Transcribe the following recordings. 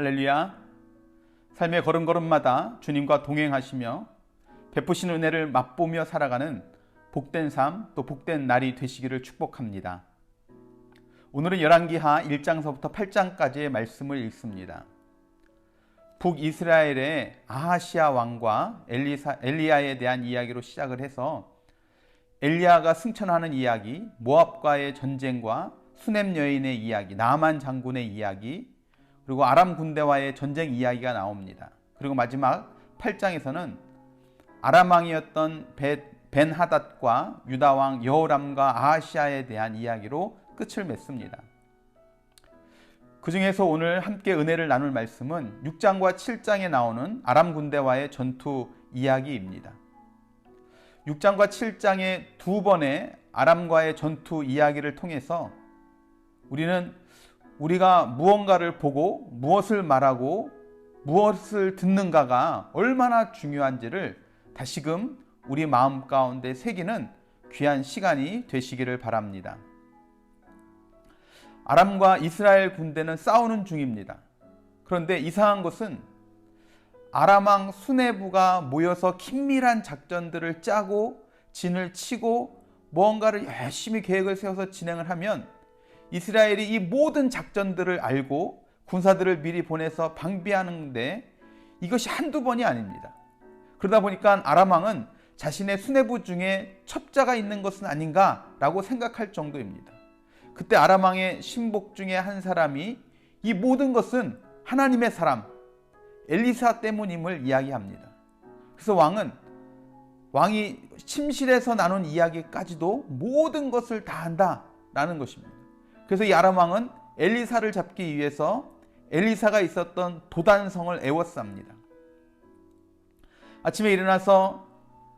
할렐루야. 삶의 걸음걸음마다 주님과 동행하시며 베푸시는 은혜를 맛보며 살아가는 복된 삶, 또 복된 날이 되시기를 축복합니다. 오늘은 열왕기하 1장서부터 8장까지의 말씀을 읽습니다. 북이스라엘의 아하시아 왕과 엘리야에 대한 이야기로 시작을 해서 엘리야가 승천하는 이야기, 모압과의 전쟁과 수넴 여인의 이야기, 나만 장군의 이야기, 그리고 아람 군대와의 전쟁 이야기가 나옵니다. 그리고 마지막 8장에서는 아람 왕이었던 벤하닷과 유다 왕 여호람과 아하시아에 대한 이야기로 끝을 맺습니다. 그 중에서 오늘 함께 은혜를 나눌 말씀은 6장과 7장에 나오는 아람 군대와의 전투 이야기입니다. 6장과 7장의 두 번의 아람과의 전투 이야기를 통해서 우리가 무언가를 보고 무엇을 말하고 무엇을 듣는가가 얼마나 중요한지를 다시금 우리 마음 가운데 새기는 귀한 시간이 되시기를 바랍니다. 아람과 이스라엘 군대는 싸우는 중입니다. 그런데 이상한 것은 아람 왕 수네부가 모여서 긴밀한 작전들을 짜고 진을 치고 무언가를 열심히 계획을 세워서 진행을 하면 이스라엘이 이 모든 작전들을 알고 군사들을 미리 보내서 방비하는데 이것이 한두 번이 아닙니다. 그러다 보니까 아람 왕은 자신의 수뇌부 중에 첩자가 있는 것은 아닌가라고 생각할 정도입니다. 그때 아람 왕의 신복 중에 한 사람이 이 모든 것은 하나님의 사람 엘리사 때문임을 이야기합니다. 그래서 왕이 침실에서 나눈 이야기까지도 모든 것을 다 한다라는 것입니다. 그래서 이 아람 왕은 엘리사를 잡기 위해서 엘리사가 있었던 도단성을 에워쌉니다. 아침에 일어나서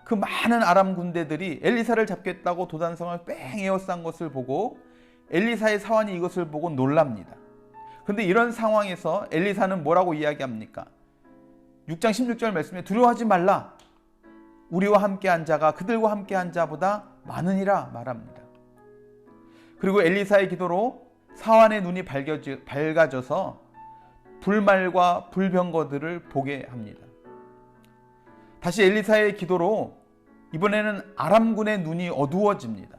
그 많은 아람 군대들이 엘리사를 잡겠다고 도단성을 뺑 에워싼 것을 보고 엘리사의 사환이 이것을 보고 놀랍니다. 그런데 이런 상황에서 엘리사는 뭐라고 이야기합니까? 6장 16절 말씀에 두려워하지 말라. 우리와 함께한 자가 그들과 함께한 자보다 많으니라 말합니다. 그리고 엘리사의 기도로 사환의 눈이 밝아져서 불말과 불병거들을 보게 합니다. 다시 엘리사의 기도로 이번에는 아람군의 눈이 어두워집니다.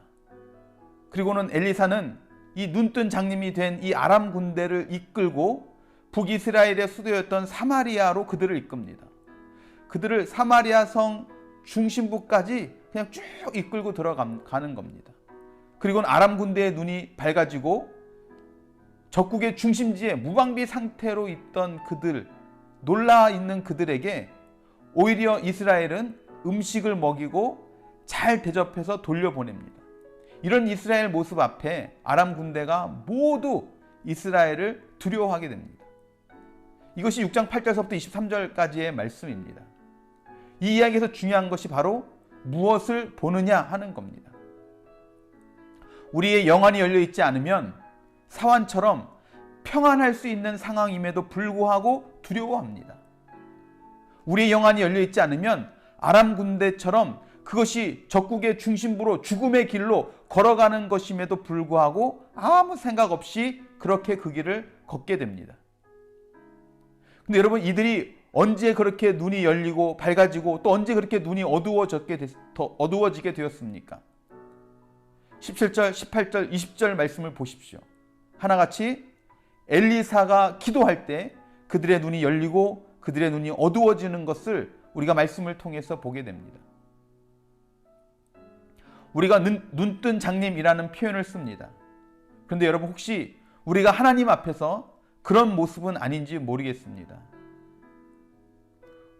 그리고는 엘리사는 이 눈뜬 장님이 된 이 아람 군대를 이끌고 북이스라엘의 수도였던 사마리아로 그들을 이끕니다. 그들을 사마리아 성 중심부까지 그냥 쭉 이끌고 들어가는 겁니다. 그리고는 아람 군대의 눈이 밝아지고 적국의 중심지에 무방비 상태로 있던 놀라 있는 그들에게 오히려 이스라엘은 음식을 먹이고 잘 대접해서 돌려보냅니다. 이런 이스라엘 모습 앞에 아람 군대가 모두 이스라엘을 두려워하게 됩니다. 이것이 6장 8절서부터 23절까지의 말씀입니다. 이 이야기에서 중요한 것이 바로 무엇을 보느냐 하는 겁니다. 우리의 영안이 열려있지 않으면 사환처럼 평안할 수 있는 상황임에도 불구하고 두려워합니다. 우리의 영안이 열려있지 않으면 아람 군대처럼 그것이 적국의 중심부로 죽음의 길로 걸어가는 것임에도 불구하고 아무 생각 없이 그렇게 그 길을 걷게 됩니다. 근데 여러분, 이들이 언제 그렇게 눈이 열리고 밝아지고 또 언제 그렇게 눈이 어두워지게 되었습니까? 17절, 18절, 20절 말씀을 보십시오. 하나같이 엘리사가 기도할 때 그들의 눈이 열리고 그들의 눈이 어두워지는 것을 우리가 말씀을 통해서 보게 됩니다. 우리가 눈뜬 장님이라는 표현을 씁니다. 그런데 여러분, 혹시 우리가 하나님 앞에서 그런 모습은 아닌지 모르겠습니다.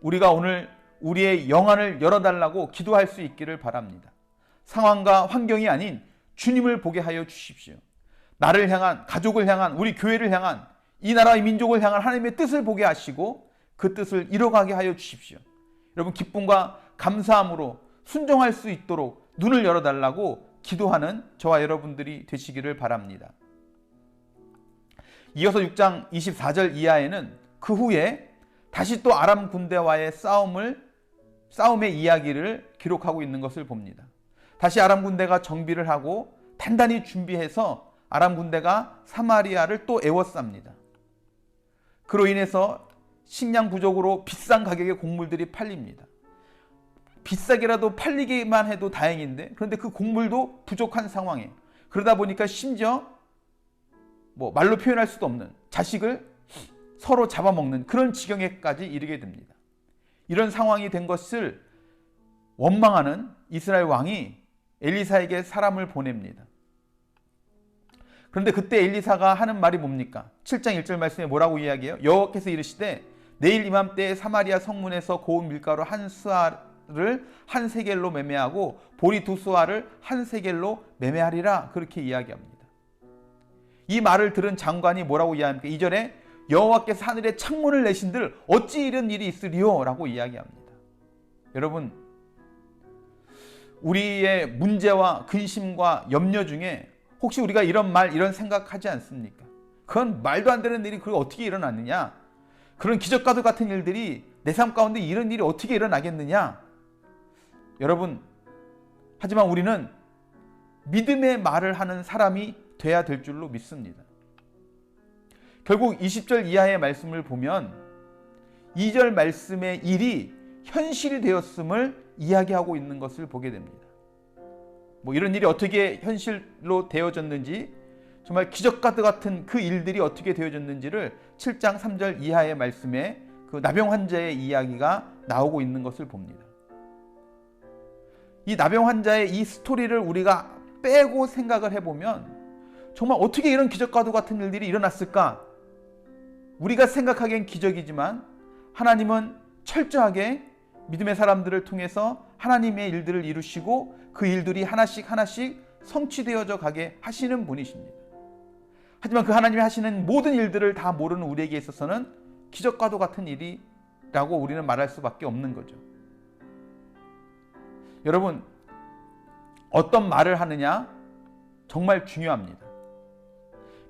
우리가 오늘 우리의 영안을 열어달라고 기도할 수 있기를 바랍니다. 상황과 환경이 아닌 주님을 보게 하여 주십시오. 나를 향한, 가족을 향한, 우리 교회를 향한, 이 나라의 민족을 향한 하나님의 뜻을 보게 하시고 그 뜻을 이뤄가게 하여 주십시오. 여러분, 기쁨과 감사함으로 순종할 수 있도록 눈을 열어달라고 기도하는 저와 여러분들이 되시기를 바랍니다. 이어서 6장 24절 이하에는 그 후에 다시 또 아람 군대와의 싸움의 이야기를 기록하고 있는 것을 봅니다. 다시 아람 군대가 정비를 하고 단단히 준비해서 아람 군대가 사마리아를 또 에워쌉니다. 그로 인해서 식량 부족으로 비싼 가격의 곡물들이 팔립니다. 비싸게라도 팔리기만 해도 다행인데, 그런데 그 곡물도 부족한 상황에, 그러다 보니까 심지어 말로 표현할 수도 없는 자식을 서로 잡아먹는 그런 지경에까지 이르게 됩니다. 이런 상황이 된 것을 원망하는 이스라엘 왕이 엘리사에게 사람을 보냅니다. 그런데 그때 엘리사가 하는 말이 뭡니까? 7장 1절 말씀에 뭐라고 이야기해요? 여호와께서 이르시되 내일 이맘때에 사마리아 성문에서 고운 밀가루 한 스아를 한 세겔로 매매하고 보리 두 스아를 한 세겔로 매매하리라, 그렇게 이야기합니다. 이 말을 들은 장관이 뭐라고 이야기합니까? 2절에 여호와께서 하늘에 창문을 내신들 어찌 이런 일이 있으리요? 라고 이야기합니다. 여러분, 우리의 문제와 근심과 염려 중에 혹시 우리가 이런 말, 이런 생각하지 않습니까? 그건 말도 안 되는 일이 그게 어떻게 일어났느냐? 그런 기적과도 같은 일들이 내 삶 가운데 이런 일이 어떻게 일어나겠느냐? 여러분, 하지만 우리는 믿음의 말을 하는 사람이 돼야 될 줄로 믿습니다. 결국 20절 이하의 말씀을 보면 2절 말씀의 일이 현실이 되었음을 이야기하고 있는 것을 보게 됩니다. 이런 일이 어떻게 현실로 되어졌는지, 정말 기적과도 같은 그 일들이 어떻게 되어졌는지를 7장 3절 이하의 말씀에 그 나병 환자의 이야기가 나오고 있는 것을 봅니다. 이 나병 환자의 이 스토리를 우리가 빼고 생각을 해보면 정말 어떻게 이런 기적과도 같은 일들이 일어났을까? 우리가 생각하기엔 기적이지만 하나님은 철저하게 믿음의 사람들을 통해서 하나님의 일들을 이루시고 그 일들이 하나씩 하나씩 성취되어져 가게 하시는 분이십니다. 하지만 그 하나님이 하시는 모든 일들을 다 모르는 우리에게 있어서는 기적과도 같은 일이라고 우리는 말할 수밖에 없는 거죠. 여러분, 어떤 말을 하느냐 정말 중요합니다.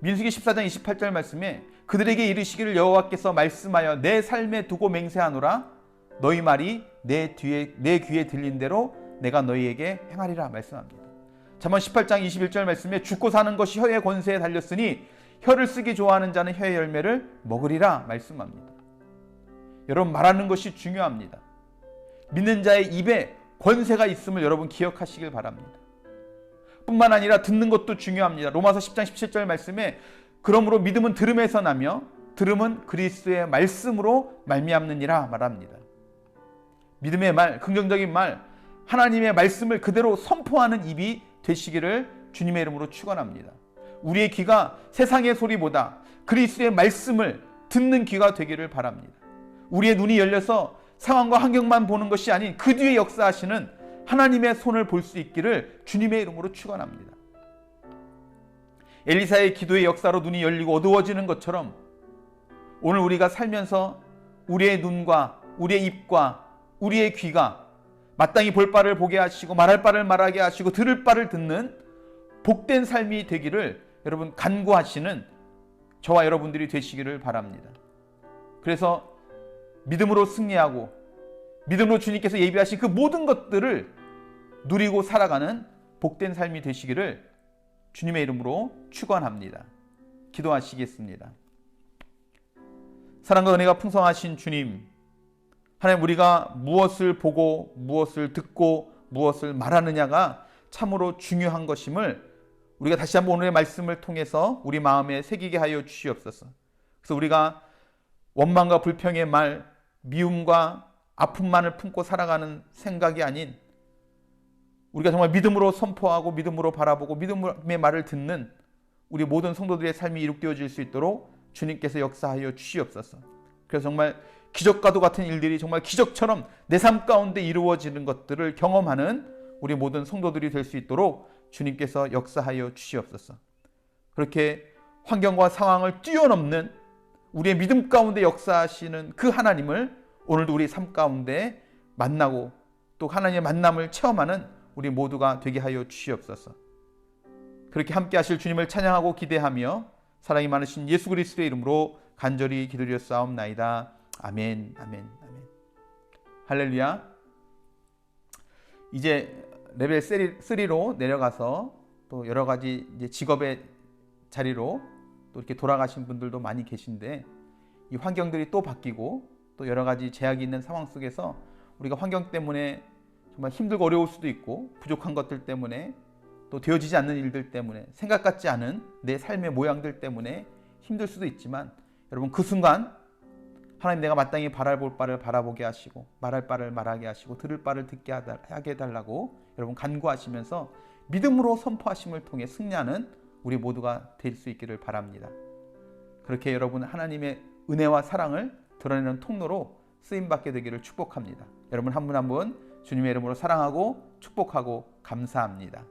민수기 14장 28절 말씀에 그들에게 이르시기를 여호와께서 말씀하여 내 삶에 두고 맹세하노라 너희 말이 내 귀에 들린 대로 내가 너희에게 행하리라 말씀합니다. 잠언 18장 21절 말씀에 죽고 사는 것이 혀의 권세에 달렸으니 혀를 쓰기 좋아하는 자는 혀의 열매를 먹으리라 말씀합니다. 여러분, 말하는 것이 중요합니다. 믿는 자의 입에 권세가 있음을 여러분 기억하시길 바랍니다. 뿐만 아니라 듣는 것도 중요합니다. 로마서 10장 17절 말씀에 그러므로 믿음은 들음에서 나며 들음은 그리스도의 말씀으로 말미암느니라 말합니다. 믿음의 말, 긍정적인 말, 하나님의 말씀을 그대로 선포하는 입이 되시기를 주님의 이름으로 축원합니다. 우리의 귀가 세상의 소리보다 그리스도의 말씀을 듣는 귀가 되기를 바랍니다. 우리의 눈이 열려서 상황과 환경만 보는 것이 아닌 그 뒤에 역사하시는 하나님의 손을 볼 수 있기를 주님의 이름으로 축원합니다. 엘리사의 기도의 역사로 눈이 열리고 어두워지는 것처럼 오늘 우리가 살면서 우리의 눈과 우리의 입과 우리의 귀가 마땅히 볼 바를 보게 하시고 말할 바를 말하게 하시고 들을 바를 듣는 복된 삶이 되기를 여러분 간구하시는 저와 여러분들이 되시기를 바랍니다. 그래서 믿음으로 승리하고 믿음으로 주님께서 예비하신 그 모든 것들을 누리고 살아가는 복된 삶이 되시기를 주님의 이름으로 축원합니다. 기도하시겠습니다. 사랑과 은혜가 풍성하신 주님, 하나님, 우리가 무엇을 보고 무엇을 듣고 무엇을 말하느냐가 참으로 중요한 것임을 우리가 다시 한번 오늘의 말씀을 통해서 우리 마음에 새기게 하여 주시옵소서. 그래서 우리가 원망과 불평의 말, 미움과 아픔만을 품고 살아가는 생각이 아닌 우리가 정말 믿음으로 선포하고 믿음으로 바라보고 믿음의 말을 듣는 우리 모든 성도들의 삶이 이룩되어질 수 있도록 주님께서 역사하여 주시옵소서. 그래서 정말 기적과도 같은 일들이 정말 기적처럼 내 삶 가운데 이루어지는 것들을 경험하는 우리 모든 성도들이 될 수 있도록 주님께서 역사하여 주시옵소서. 그렇게 환경과 상황을 뛰어넘는 우리의 믿음 가운데 역사하시는 그 하나님을 오늘도 우리 삶 가운데 만나고 또 하나님의 만남을 체험하는 우리 모두가 되게 하여 주시옵소서. 그렇게 함께 하실 주님을 찬양하고 기대하며 사랑이 많으신 예수 그리스도의 이름으로 간절히 기도드렸사옵나이다. 아멘, 아멘, 아멘. 할렐루야. 이제 레벨 3로 내려가서 또 여러 가지 이제 직업의 자리로 또 이렇게 돌아가신 분들도 많이 계신데 이 환경들이 또 바뀌고 또 여러 가지 제약이 있는 상황 속에서 우리가 환경 때문에 정말 힘들고 어려울 수도 있고 부족한 것들 때문에 또 되어지지 않는 일들 때문에 생각 같지 않은 내 삶의 모양들 때문에 힘들 수도 있지만 여러분 그 순간 하나님 내가 마땅히 바라볼 바를 바라보게 하시고 말할 바를 말하게 하시고 들을 바를 듣게 하게 해달라고 여러분 간구하시면서 믿음으로 선포하심을 통해 승리하는 우리 모두가 될 수 있기를 바랍니다. 그렇게 여러분 하나님의 은혜와 사랑을 드러내는 통로로 쓰임받게 되기를 축복합니다. 여러분 한 분 한 분 주님의 이름으로 사랑하고 축복하고 감사합니다.